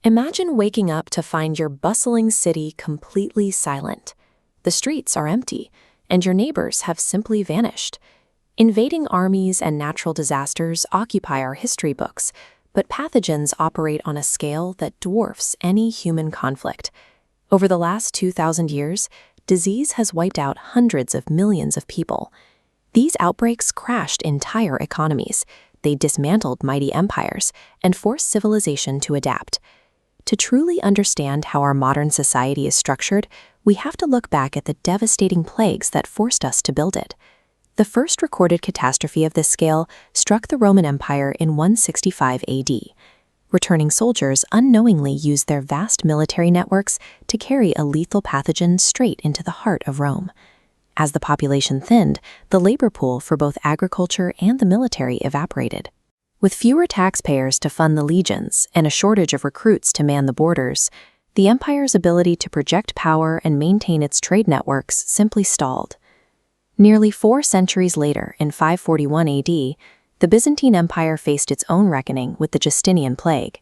Imagine waking up to find your bustling city completely silent. The streets are empty, and your neighbors have simply vanished. Invading armies and natural disasters occupy our history books, but pathogens operate on a scale that dwarfs any human conflict. Over the last 2,000 years, disease has wiped out hundreds of millions of people. These outbreaks crashed entire economies. They dismantled mighty empires and forced civilization to adapt. To truly understand how our modern society is structured, we have to look back at the devastating plagues that forced us to build it. The first recorded catastrophe of this scale struck the Roman Empire in 165 AD. Returning soldiers unknowingly used their vast military networks to carry a lethal pathogen straight into the heart of Rome. As the population thinned, the labor pool for both agriculture and the military evaporated. With fewer taxpayers to fund the legions and a shortage of recruits to man the borders, the empire's ability to project power and maintain its trade networks simply stalled. Nearly 4 centuries later, in 541 AD, the Byzantine Empire faced its own reckoning with the Justinian Plague.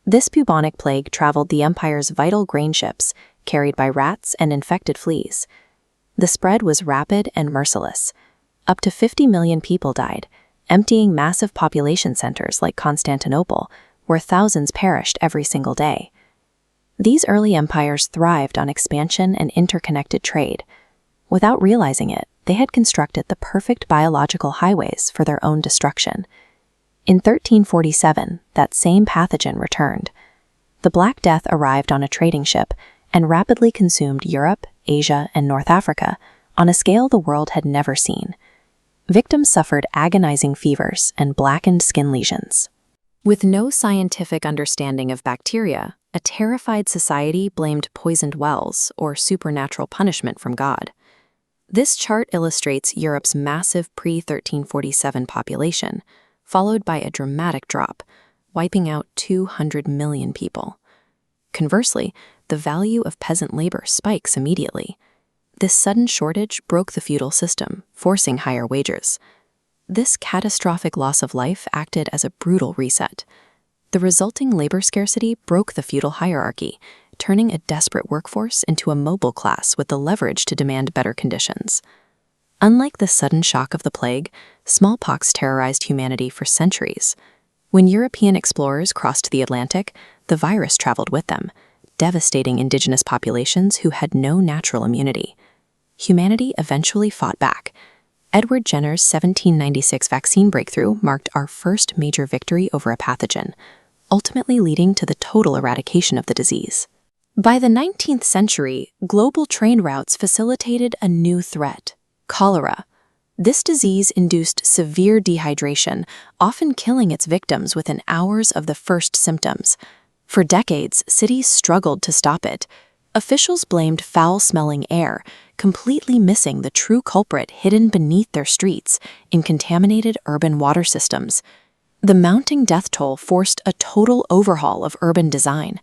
This bubonic plague traveled the empire's vital grain ships, carried by rats and infected fleas. The spread was rapid and merciless. Up to 50 million people died, emptying massive population centers like Constantinople, where thousands perished every single day. These early empires thrived on expansion and interconnected trade. Without realizing it, they had constructed the perfect biological highways for their own destruction. In 1347, that same pathogen returned. The Black Death arrived on a trading ship and rapidly consumed Europe, Asia, and North Africa on a scale the world had never seen. Victims suffered agonizing fevers and blackened skin lesions. With no scientific understanding of bacteria, a terrified society blamed poisoned wells or supernatural punishment from God. This chart illustrates Europe's massive pre-1347 population, followed by a dramatic drop, wiping out 200 million people. Conversely, the value of peasant labor spikes immediately. This sudden shortage broke the feudal system, forcing higher wages. This catastrophic loss of life acted as a brutal reset. The resulting labor scarcity broke the feudal hierarchy, turning a desperate workforce into a mobile class with the leverage to demand better conditions. Unlike the sudden shock of the plague, smallpox terrorized humanity for centuries. When European explorers crossed the Atlantic, the virus traveled with them, devastating indigenous populations who had no natural immunity. Humanity eventually fought back. Edward Jenner's 1796 vaccine breakthrough marked our first major victory over a pathogen, ultimately leading to the total eradication of the disease. By the 19th century, global trade routes facilitated a new threat: cholera. This disease induced severe dehydration, often killing its victims within hours of the first symptoms. For decades, cities struggled to stop it. Officials blamed foul-smelling air, completely missing the true culprit hidden beneath their streets in contaminated urban water systems. The mounting death toll forced a total overhaul of urban design.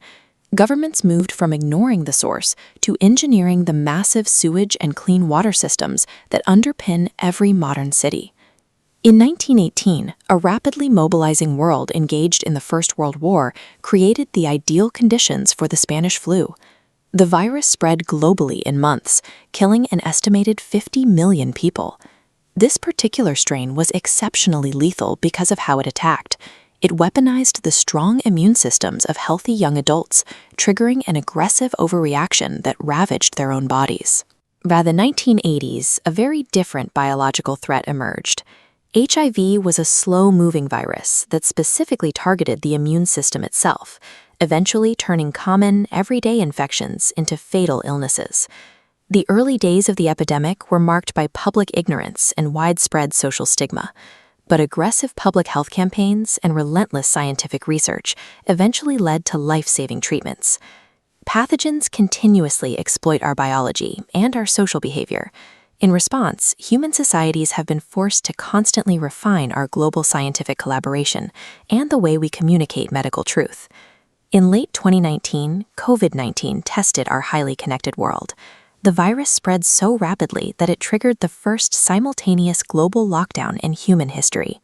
Governments moved from ignoring the source to engineering the massive sewage and clean water systems that underpin every modern city. In 1918, a rapidly mobilizing world engaged in the First World War created the ideal conditions for the Spanish flu. The virus spread globally in months, killing an estimated 50 million people. This particular strain was exceptionally lethal because of how it attacked. It weaponized the strong immune systems of healthy young adults, triggering an aggressive overreaction that ravaged their own bodies. By the 1980s, a very different biological threat emerged. HIV was a slow-moving virus that specifically targeted the immune system itself, eventually turning common, everyday infections into fatal illnesses. The early days of the epidemic were marked by public ignorance and widespread social stigma, but aggressive public health campaigns and relentless scientific research eventually led to life-saving treatments. Pathogens continuously exploit our biology and our social behavior. In response, human societies have been forced to constantly refine our global scientific collaboration and the way we communicate medical truth. In late 2019, COVID-19 tested our highly connected world. The virus spread so rapidly that it triggered the first simultaneous global lockdown in human history.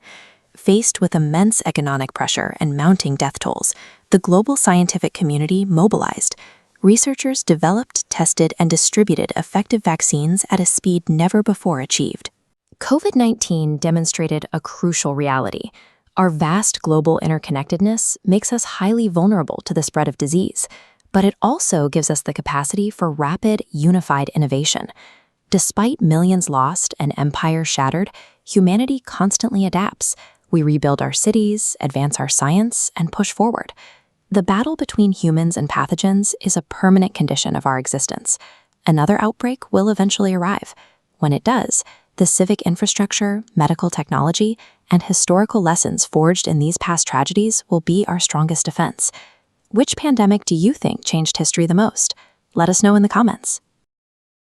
Faced with immense economic pressure and mounting death tolls, The global scientific community mobilized. Researchers developed, tested, and distributed effective vaccines at a speed never before achieved. COVID-19 demonstrated a crucial reality. Our vast global interconnectedness makes us highly vulnerable to the spread of disease, but it also gives us the capacity for rapid, unified innovation. Despite millions lost and empires shattered, humanity constantly adapts. We rebuild our cities, advance our science, and push forward. The battle between humans and pathogens is a permanent condition of our existence. Another outbreak will eventually arrive. When it does, the civic infrastructure, medical technology, and historical lessons forged in these past tragedies will be our strongest defense. Which pandemic do you think changed history the most? Let us know in the comments.